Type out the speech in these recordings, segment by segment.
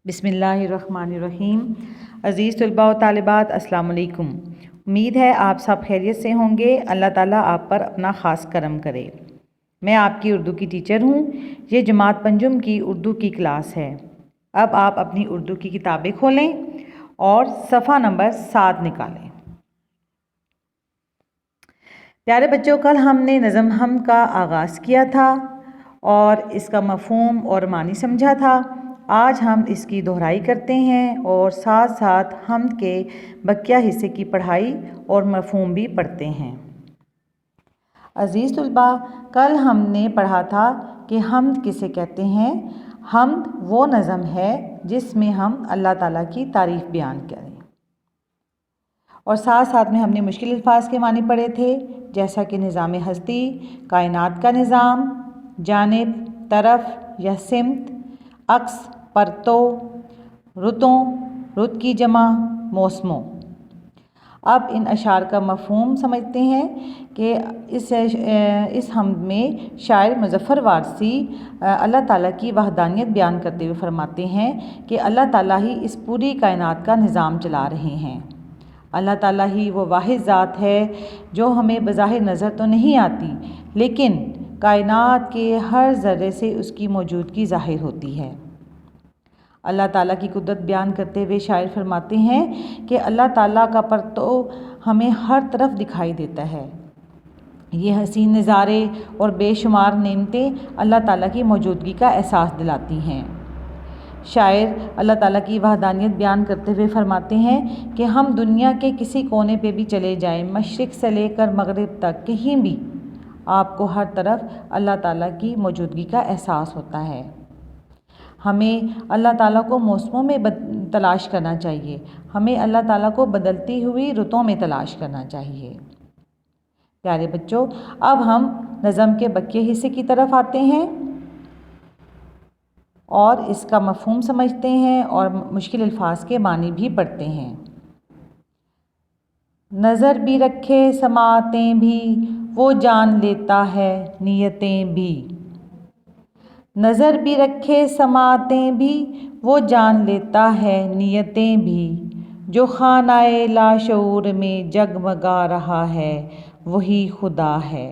بسم اللہ الرحمن الرحیم۔ عزیز طلباء و طالبات، السلام علیکم۔ امید ہے آپ سب خیریت سے ہوں گے۔ اللہ تعالیٰ آپ پر اپنا خاص کرم کرے۔ میں آپ کی اردو کی ٹیچر ہوں۔ یہ جماعت پنجم کی اردو کی کلاس ہے۔ اب آپ اپنی اردو کی کتابیں کھولیں اور صفحہ نمبر 7 نکالیں۔ پیارے بچوں، کل ہم نے نظم حمد کا آغاز کیا تھا اور اس کا مفہوم اور معنی سمجھا تھا۔ آج ہم اس کی دہرائی کرتے ہیں اور ساتھ ساتھ حمد کے بقیہ حصے کی پڑھائی اور مفہوم بھی پڑھتے ہیں۔ عزیز طلباء، کل ہم نے پڑھا تھا کہ حمد کسے کہتے ہیں۔ حمد وہ نظم ہے جس میں ہم اللہ تعالیٰ کی تعریف بیان کریں، اور ساتھ ساتھ میں ہم نے مشکل الفاظ کے معنی پڑھے تھے، جیسا کہ نظام ہستی، کائنات کا نظام، جانب، طرف یا سمت، عکس، پرتو، رتوں، رت کی جمع، موسموں۔ اب ان اشعار کا مفہوم سمجھتے ہیں کہ اس حمد میں شاعر مظفر وارثی اللہ تعالیٰ کی وحدانیت بیان کرتے ہوئے فرماتے ہیں کہ اللہ تعالیٰ ہی اس پوری کائنات کا نظام چلا رہے ہیں۔ اللہ تعالیٰ ہی وہ واحد ذات ہے جو ہمیں بظاہر نظر تو نہیں آتی، لیکن کائنات کے ہر ذرے سے اس کی موجودگی ظاہر ہوتی ہے۔ اللہ تعالیٰ کی قدرت بیان کرتے ہوئے شاعر فرماتے ہیں کہ اللہ تعالیٰ کا پرتو ہمیں ہر طرف دکھائی دیتا ہے۔ یہ حسین نظارے اور بے شمار نعمتیں اللہ تعالیٰ کی موجودگی کا احساس دلاتی ہیں۔ شاعر اللہ تعالیٰ کی وحدانیت بیان کرتے ہوئے فرماتے ہیں کہ ہم دنیا کے کسی کونے پہ بھی چلے جائیں، مشرق سے لے کر مغرب تک، کہیں بھی آپ کو ہر طرف اللہ تعالیٰ کی موجودگی کا احساس ہوتا ہے۔ ہمیں اللہ تعالیٰ کو موسموں میں تلاش کرنا چاہیے، ہمیں اللہ تعالیٰ کو بدلتی ہوئی رتوں میں تلاش کرنا چاہیے۔ پیارے بچوں، اب ہم نظم کے بقیہ حصے کی طرف آتے ہیں اور اس کا مفہوم سمجھتے ہیں اور مشکل الفاظ کے معنی بھی پڑھتے ہیں۔ نظر بھی رکھے سماعتیں بھی، وہ جان لیتا ہے نیتیں بھی۔ نظر بھی رکھے سماعتیں بھی، وہ جان لیتا ہے نیتیں بھی۔ جو خانہ لاشعور میں جگمگا رہا ہے، وہی خدا ہے۔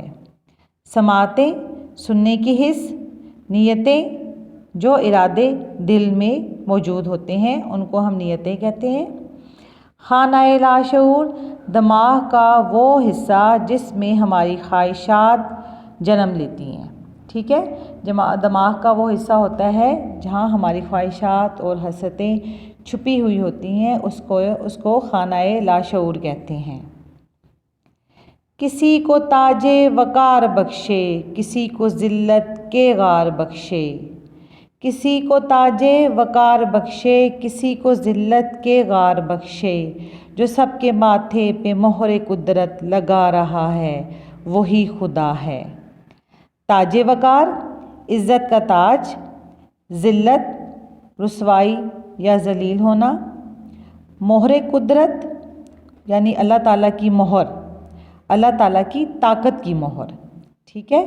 سماعتیں سننے کی حس، نیتیں جو ارادے دل میں موجود ہوتے ہیں ان کو ہم نیتیں کہتے ہیں۔ خانہ لاشعور دماغ کا وہ حصہ جس میں ہماری خواہشات جنم لیتی ہیں، ٹھیک ہے۔ دماغ کا وہ حصہ ہوتا ہے جہاں ہماری خواہشات اور حسرتیں چھپی ہوئی ہوتی ہیں، اس کو خانہ لاشعور کہتے ہیں۔ کسی کو تاج وقار بخشے، کسی کو ذلت کے غار بخشے۔ کسی کو تاج وقار بخشے، کسی کو ذلت کے غار بخشے۔ جو سب کے ماتھے پہ مہر قدرت لگا رہا ہے، وہی خدا ہے۔ تاج وقار عزت کا تاج، ذلت رسوائی یا ذلیل ہونا، مہر قدرت یعنی اللہ تعالیٰ کی مہر، اللہ تعالیٰ کی طاقت کی مہر، ٹھیک ہے۔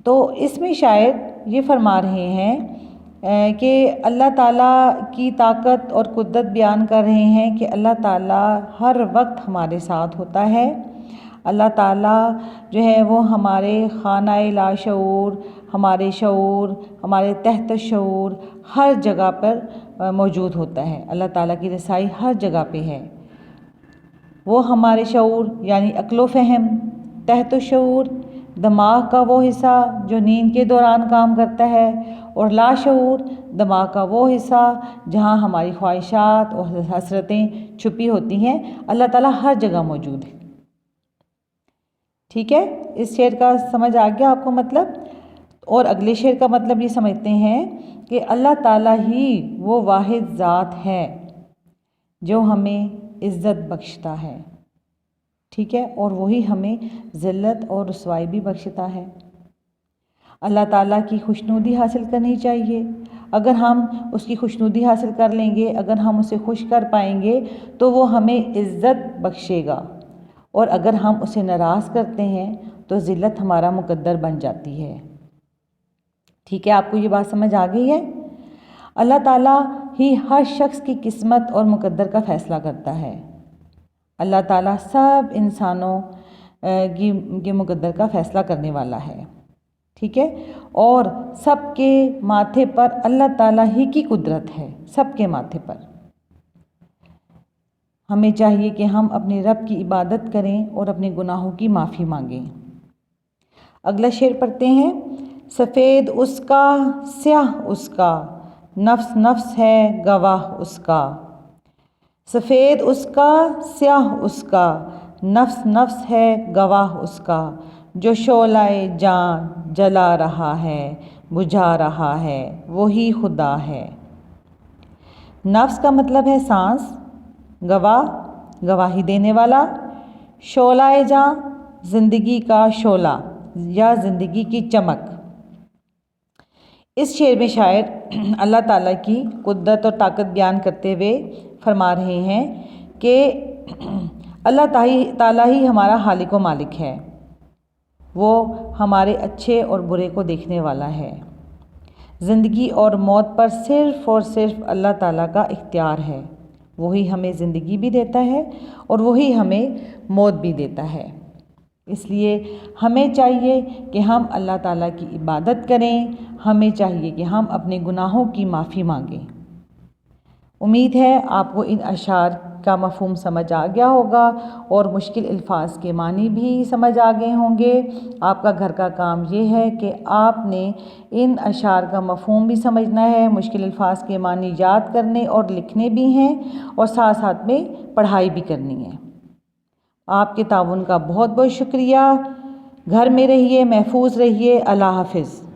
تو اس میں شاعر یہ فرما رہے ہیں کہ اللہ تعالیٰ کی طاقت اور قدرت بیان کر رہے ہیں کہ اللہ تعالیٰ ہر وقت ہمارے ساتھ ہوتا ہے۔ اللہ تعالیٰ جو ہے وہ ہمارے خانہ لاشعور، ہمارے شعور، ہمارے تحت شعور ہر جگہ پر موجود ہوتا ہے۔ اللہ تعالیٰ کی رسائی ہر جگہ پہ ہے۔ وہ ہمارے شعور یعنی عقل و فہم، تحت شعور دماغ کا وہ حصہ جو نیند کے دوران کام کرتا ہے، اور لاشعور دماغ کا وہ حصہ جہاں ہماری خواہشات اور حسرتیں چھپی ہوتی ہیں۔ اللہ تعالیٰ ہر جگہ موجود ہے، ٹھیک ہے۔ اس شعر کا سمجھ آ گیا آپ کو مطلب؟ اور اگلے شعر کا مطلب یہ سمجھتے ہیں کہ اللہ تعالیٰ ہی وہ واحد ذات ہے جو ہمیں عزت بخشتا ہے، ٹھیک ہے، اور وہی ہمیں ذلت اور رسوائی بھی بخشتا ہے۔ اللہ تعالیٰ کی خوشنودی حاصل کرنی چاہیے۔ اگر ہم اس کی خوشنودی حاصل کر لیں گے، اگر ہم اسے خوش کر پائیں گے تو وہ ہمیں عزت بخشے گا، اور اگر ہم اسے ناراض کرتے ہیں تو ذلت ہمارا مقدر بن جاتی ہے، ٹھیک ہے۔ آپ کو یہ بات سمجھ آ گئی ہے؟ اللہ تعالیٰ ہی ہر شخص کی قسمت اور مقدر کا فیصلہ کرتا ہے۔ اللہ تعالیٰ سب انسانوں کے مقدر کا فیصلہ کرنے والا ہے، ٹھیک ہے، اور سب کے ماتھے پر اللہ تعالیٰ ہی کی قدرت ہے، سب کے ماتھے پر۔ ہمیں چاہیے کہ ہم اپنے رب کی عبادت کریں اور اپنے گناہوں کی معافی مانگیں۔ اگلا شعر پڑھتے ہیں۔ سفید اس کا سیاہ اس کا، نفس نفس ہے گواہ اس کا۔ سفید اس کا سیاہ اس کا، نفس نفس ہے گواہ اس کا۔ جو شعلہ جاں جلا رہا ہے بجھا رہا ہے وہی خدا ہے۔ نفس کا مطلب ہے سانس، گواہ گواہی دینے والا، شعلہ جاں زندگی کا شعلہ یا زندگی کی چمک۔ اس شعر میں شاعر اللہ تعالیٰ کی قدرت اور طاقت بیان کرتے ہوئے فرما رہے ہیں کہ اللہ تعالیٰ ہی ہمارا خالق و مالک ہے، وہ ہمارے اچھے اور برے کو دیکھنے والا ہے۔ زندگی اور موت پر صرف اور صرف اللہ تعالیٰ کا اختیار ہے، وہی ہمیں زندگی بھی دیتا ہے اور وہی ہمیں موت بھی دیتا ہے۔ اس لیے ہمیں چاہیے کہ ہم اللہ تعالیٰ کی عبادت کریں، ہمیں چاہیے کہ ہم اپنے گناہوں کی معافی مانگیں۔ امید ہے آپ کو ان اشعار کا مفہوم سمجھ آ گیا ہوگا اور مشکل الفاظ کے معنی بھی سمجھ آ گئے ہوں گے۔ آپ کا گھر کا کام یہ ہے کہ آپ نے ان اشعار کا مفہوم بھی سمجھنا ہے، مشکل الفاظ کے معنی یاد کرنے اور لکھنے بھی ہیں اور ساتھ ساتھ میں پڑھائی بھی کرنی ہے۔ آپ کے تعاون کا بہت بہت شکریہ۔ گھر میں رہیے، محفوظ رہیے۔ اللہ حافظ۔